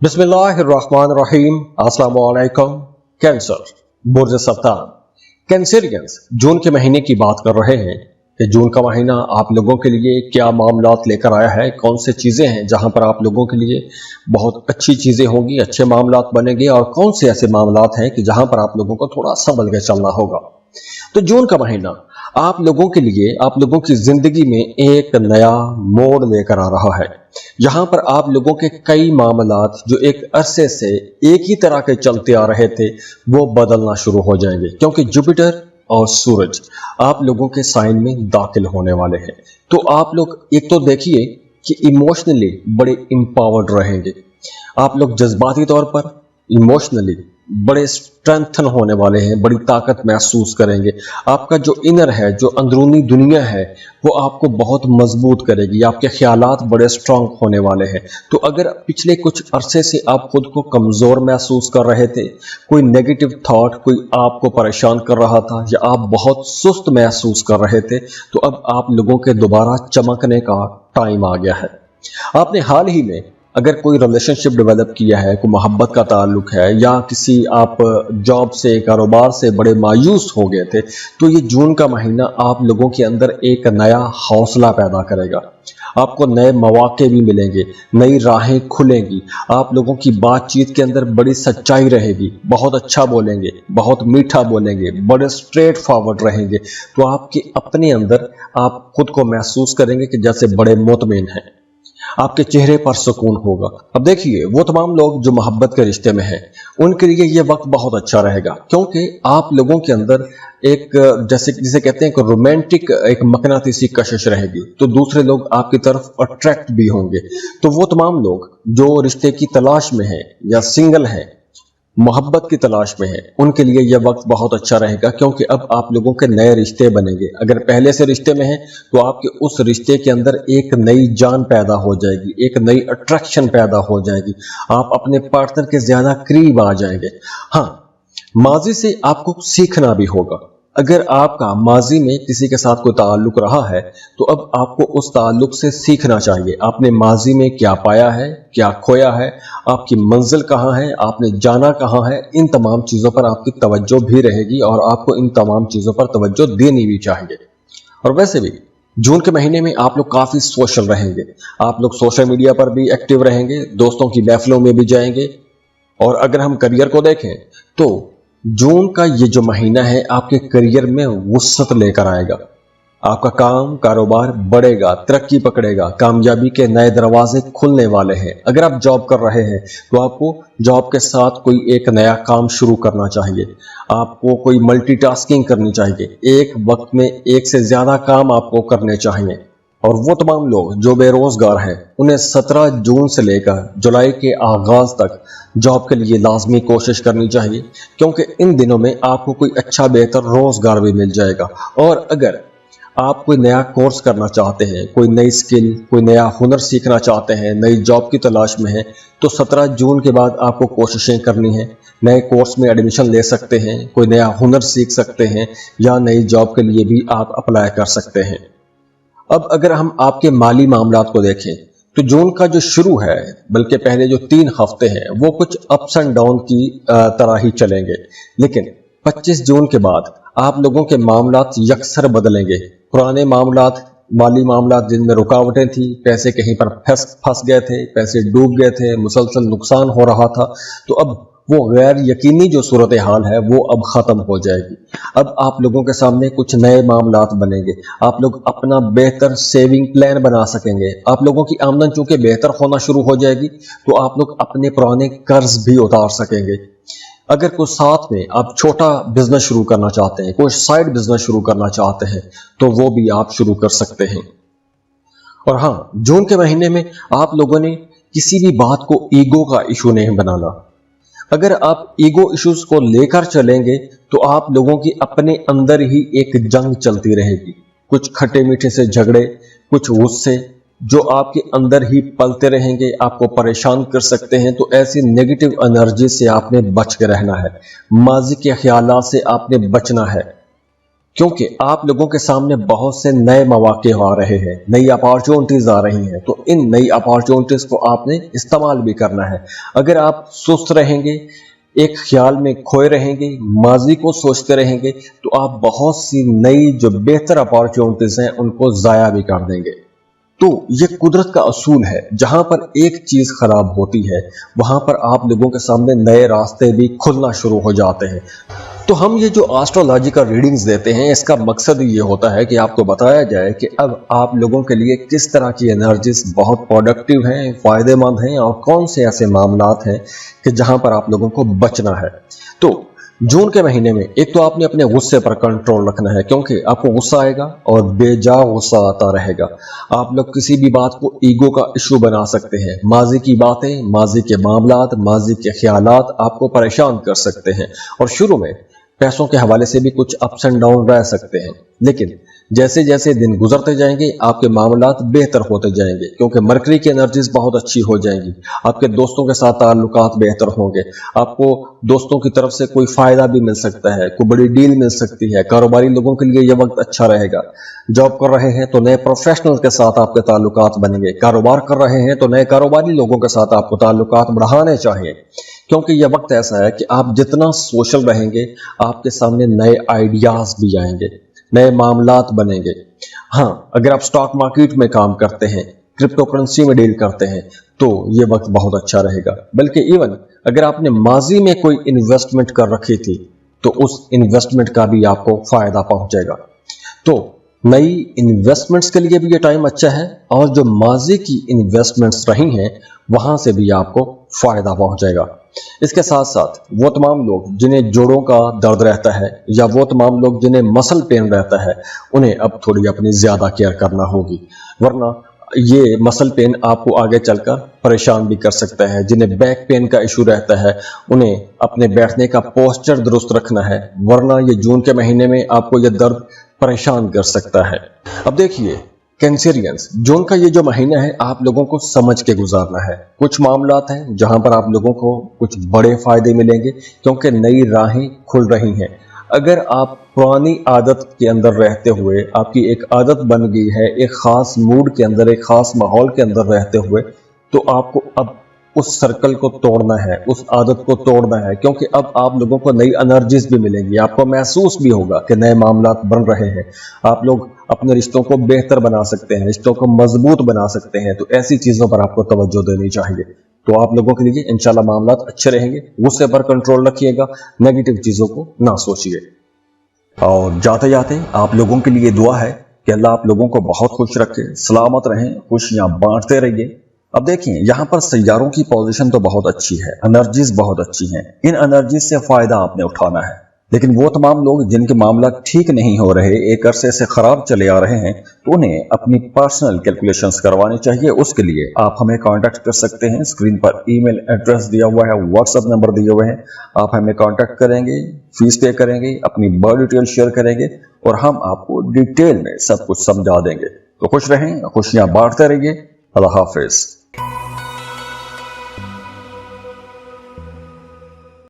बिस्मिल्लाहिर्रहमानिर्रहीम। अस्सलाम वालेकुम। कैंसर, बुर्ज सरतान, कैंसरियंस जून के महीने की बात कर रहे हैं कि जून का महीना आप लोगों के लिए क्या मामलात लेकर आया है, कौन से चीज़ें हैं जहां पर आप लोगों के लिए बहुत अच्छी चीज़ें होंगी, अच्छे मामलात बनेंगे, और कौन से ऐसे मामलात हैं कि जहां पर आप लोगों को थोड़ा संभल के चलना होगा। तो जून का महीना आप लोगों के लिए, आप लोगों की जिंदगी में एक नया मोड़ लेकर आ रहा है, जहां पर आप लोगों के कई मामलात जो एक अरसे से एक ही तरह के चलते आ रहे थे वो बदलना शुरू हो जाएंगे, क्योंकि जुपिटर और सूरज आप लोगों के साइन में दाखिल होने वाले हैं। तो आप लोग एक तो देखिए कि इमोशनली बड़े इंपावर्ड रहेंगे, आप लोग जज्बाती तौर पर इमोशनली बड़े स्ट्रेंथन होने वाले हैं, बड़ी ताकत महसूस करेंगे। आपका जो इनर है, जो अंदरूनी दुनिया है, वो आपको बहुत मजबूत करेगी, आपके ख्यालात बड़े स्ट्रांग होने वाले हैं। तो अगर पिछले कुछ अरसे से आप खुद को कमज़ोर महसूस कर रहे थे, कोई नेगेटिव थॉट कोई आपको परेशान कर रहा था, या आप बहुत सुस्त महसूस कर रहे थे, तो अब आप लोगों के दोबारा चमकने का टाइम आ गया है। आपने हाल ही में अगर कोई रिलेशनशिप डेवलप किया है, कोई मोहब्बत का ताल्लुक है, या किसी आप जॉब से, कारोबार से बड़े मायूस हो गए थे, तो ये जून का महीना आप लोगों के अंदर एक नया हौसला पैदा करेगा। आपको नए मौके भी मिलेंगे, नई राहें खुलेंगी, आप लोगों की बातचीत के अंदर बड़ी सच्चाई रहेगी, बहुत अच्छा बोलेंगे, बहुत मीठा बोलेंगे, बड़े स्ट्रेट फॉरवर्ड रहेंगे। तो आपके अपने अंदर आप खुद को महसूस करेंगे कि जैसे बड़े मुतमिन हैं, आपके चेहरे पर सुकून होगा। अब देखिए, वो तमाम लोग जो मोहब्बत के रिश्ते में हैं, उनके लिए ये वक्त बहुत अच्छा रहेगा, क्योंकि आप लोगों के अंदर एक जैसे जिसे कहते हैं कि रोमांटिक एक मकनातीसी कशिश रहेगी, तो दूसरे लोग आपकी तरफ अट्रैक्ट भी होंगे। तो वो तमाम लोग जो रिश्ते की तलाश में हैं या सिंगल हैं, मोहब्बत की तलाश में है, उनके लिए यह वक्त बहुत अच्छा रहेगा, क्योंकि अब आप लोगों के नए रिश्ते बनेंगे। अगर पहले से रिश्ते में हैं तो आपके उस रिश्ते के अंदर एक नई जान पैदा हो जाएगी, एक नई अट्रैक्शन पैदा हो जाएगी, आप अपने पार्टनर के ज्यादा करीब आ जाएंगे। हाँ, माजी से आपको सीखना भी होगा। अगर आपका माजी में किसी के साथ कोई ताल्लुक रहा है, तो अब आपको उस ताल्लुक से सीखना चाहिए। आपने माजी में क्या पाया है, क्या खोया है, आपकी मंजिल कहाँ है, आपने जाना कहाँ है, इन तमाम चीज़ों पर आपकी तवज्जो भी रहेगी, और आपको इन तमाम चीज़ों पर तवज्जो देनी भी चाहिए। और वैसे भी जून के महीने में आप लोग काफ़ी सोशल रहेंगे, आप लोग सोशल मीडिया पर भी एक्टिव रहेंगे, दोस्तों की महफिलों में भी जाएंगे। और अगर हम करियर को देखें तो जून का ये जो महीना है आपके करियर में वुसअत लेकर आएगा। आपका काम कारोबार बढ़ेगा, तरक्की पकड़ेगा, कामयाबी के नए दरवाजे खुलने वाले हैं। अगर आप जॉब कर रहे हैं तो आपको जॉब के साथ कोई एक नया काम शुरू करना चाहिए, आपको कोई मल्टीटास्किंग करनी चाहिए, एक वक्त में एक से ज़्यादा काम आपको करने चाहिए। और वो तमाम लोग जो बेरोजगार हैं, उन्हें 17 जून से लेकर जुलाई के आगाज तक जॉब के लिए लाजमी कोशिश करनी चाहिए, क्योंकि इन दिनों में आपको कोई अच्छा बेहतर रोजगार भी मिल जाएगा। और अगर आप कोई नया कोर्स करना चाहते हैं, कोई नई स्किल, कोई नया हुनर सीखना चाहते हैं, नई जॉब की तलाश में हैं, तो 17 जून के बाद आपको कोशिशें करनी है। नए कोर्स में एडमिशन ले सकते हैं, कोई नया हुनर सीख सकते हैं, या नई जॉब के लिए भी आप अप्लाई कर सकते हैं। अब अगर हम आपके माली मामलात को देखें तो जून का जो शुरू है, बल्कि पहले जो 3 हफ्ते हैं, वो कुछ अप्स एंड डाउन की तरह ही चलेंगे, लेकिन 25 जून के बाद आप लोगों के मामलात यकसर बदलेंगे। पुराने मामलात, माली मामलात जिनमें रुकावटें थी, पैसे कहीं पर फंस गए थे, पैसे डूब गए थे, मुसलसल नुकसान हो रहा था, तो अब वो गैर यकीनी जो सूरत हाल है वो अब ख़त्म हो जाएगी। अब आप लोगों के सामने कुछ नए मामलात बनेंगे, आप लोग अपना बेहतर सेविंग प्लान बना सकेंगे। आप लोगों की आमदन चूंकि बेहतर होना शुरू हो जाएगी, तो आप लोग अपने पुराने कर्ज भी उतार सकेंगे। अगर कोई साथ में आप छोटा बिजनेस शुरू करना चाहते हैं, कोई साइड बिजनेस शुरू करना चाहते हैं, तो वो भी आप शुरू कर सकते हैं। और हाँ, जून के महीने में आप लोगों ने किसी भी बात को ईगो का इशू नहीं बनाना। अगर आप ईगो इश्यूज को लेकर चलेंगे तो आप लोगों की अपने अंदर ही एक जंग चलती रहेगी, कुछ खट्टे मीठे से झगड़े, कुछ गुस्से जो आपके अंदर ही पलते रहेंगे, आपको परेशान कर सकते हैं। तो ऐसी नेगेटिव एनर्जी से आपने बच के रहना है, माजी के ख्यालात से आपने बचना है। क्योंकि आप लोगों के सामने बहुत से नए मौके आ रहे हैं, नई अपॉर्चुनिटीज आ रही हैं, तो इन नई अपॉर्चुनिटीज को आपने इस्तेमाल भी करना है। अगर आप सुस्त रहेंगे, एक ख्याल में खोए रहेंगे, माजी को सोचते रहेंगे, तो आप बहुत सी नई जो बेहतर अपॉर्चुनिटीज हैं उनको ज़ाया भी कर देंगे। तो ये कुदरत का असूल है, जहां पर एक चीज खराब होती है वहां पर आप लोगों के सामने नए रास्ते भी खुलना शुरू हो जाते हैं। तो हम ये जो एस्ट्रोलॉजिकल रीडिंग्स देते हैं, इसका मकसद ये होता है कि आपको बताया जाए कि अब आप लोगों के लिए किस तरह की एनर्जीज बहुत प्रोडक्टिव हैं, फायदेमंद हैं, और कौन से ऐसे मामलात हैं कि जहां पर आप लोगों को बचना है। तो जून के महीने में एक तो आपने अपने गुस्से पर कंट्रोल रखना है, क्योंकि आपको गुस्सा आएगा और बेजा गुस्सा आता रहेगा। आप लोग किसी भी बात को ईगो का इशू बना सकते हैं। माजी की बातें, माजी के मामलात, माजी के ख्यालात आपको परेशान कर सकते हैं, और शुरू में पैसों के हवाले से भी कुछ अप्स एंड डाउन रह सकते हैं। लेकिन जैसे जैसे दिन गुजरते जाएंगे आपके मामलात बेहतर होते जाएंगे, क्योंकि मरकरी की एनर्जीज बहुत अच्छी हो जाएंगी। आपके दोस्तों के साथ ताल्लुकात बेहतर होंगे, आपको दोस्तों की तरफ से कोई फायदा भी मिल सकता है, कोई बड़ी डील मिल सकती है। कारोबारी लोगों के लिए यह वक्त अच्छा रहेगा। जॉब कर रहे हैं तो नए प्रोफेशनल के साथ आपके ताल्लुकात बनेंगे। कारोबार कर रहे हैं तो नए कारोबारी लोगों के साथ आपको ताल्लुकात बढ़ाने चाहिए, क्योंकि यह वक्त ऐसा है कि आप जितना सोशल रहेंगे आपके सामने नए आइडियाज भी आएंगे, नए मामलात बनेंगे। हाँ, अगर आप स्टॉक मार्केट में काम करते हैं, क्रिप्टो करेंसी में डील करते हैं, तो ये वक्त बहुत अच्छा रहेगा। बल्कि इवन अगर आपने माजी में कोई इन्वेस्टमेंट कर रखी थी तो उस इन्वेस्टमेंट का भी आपको फायदा पहुंचेगा। तो नई इन्वेस्टमेंट्स के लिए भी ये टाइम अच्छा है, और जो माजी की इन्वेस्टमेंट्स रही हैं वहां से भी आपको फायदा पहुंचेगा। इसके साथ साथ वो तमाम लोग जिन्हें जोड़ों का दर्द रहता है, या वो तमाम लोग जिन्हें मसल पेन रहता है, उन्हें अब थोड़ी अपनी ज्यादा केयर करना होगी, वरना ये मसल पेन आपको आगे चलकर परेशान भी कर सकता है। जिन्हें बैक पेन का इशू रहता है उन्हें अपने बैठने का पोस्चर दुरुस्त रखना है, वरना ये जून के महीने में आपको ये दर्द परेशान कर सकता है। अब देखिए कैंसेरियंस, जून का ये जो महीना है आप लोगों को समझ के गुजारना है। कुछ मामलात हैं जहां पर आप लोगों को कुछ बड़े फायदे मिलेंगे, क्योंकि नई राहें खुल रही हैं। अगर आप पुरानी आदत के अंदर रहते हुए, आपकी एक आदत बन गई है, एक खास मूड के अंदर, एक खास माहौल के अंदर रहते हुए, तो आपको अब उस सर्कल को तोड़ना है, उस आदत को तोड़ना है, क्योंकि अब आप लोगों को नई एनर्जीज भी मिलेंगी। आपको महसूस भी होगा कि नए मामलात बन रहे हैं। आप लोग अपने रिश्तों को बेहतर बना सकते हैं, रिश्तों को मजबूत बना सकते हैं। तो ऐसी चीजों पर आपको तवज्जो देनी चाहिए। तो आप लोगों के लिए इंशाल्लाह मामलात अच्छे रहेंगे। गुस्से पर कंट्रोल रखिएगा, नेगेटिव चीजों को ना सोचिए। और जाते जाते आप लोगों के लिए दुआ है कि अल्लाह आप लोगों को बहुत खुश रखे, सलामत रहें, खुशियां बांटते रहिए। अब देखिए यहाँ पर सैयारों की पोजीशन तो बहुत अच्छी है, एनर्जीज बहुत अच्छी हैं। इन एनर्जीज से फायदा आपने उठाना है। लेकिन वो तमाम लोग जिनके मामला ठीक नहीं हो रहे, एक अरसे से खराब चले आ रहे हैं, तो उन्हें अपनी पर्सनल कैलकुलेशंस करवानी चाहिए। उसके लिए आप हमें कांटेक्ट कर सकते हैं। स्क्रीन पर ईमेल एड्रेस दिया हुआ है, व्हाट्सएप नंबर दिए हुए हैं। आप हमें कांटेक्ट करेंगे, फीस पे करेंगे, अपनी बर्थ डिटेल शेयर करेंगे, और हम आपको डिटेल में सब कुछ समझा देंगे। तो खुश रहें, खुशियां बांटते रहिए। अल्लाह हाफिज।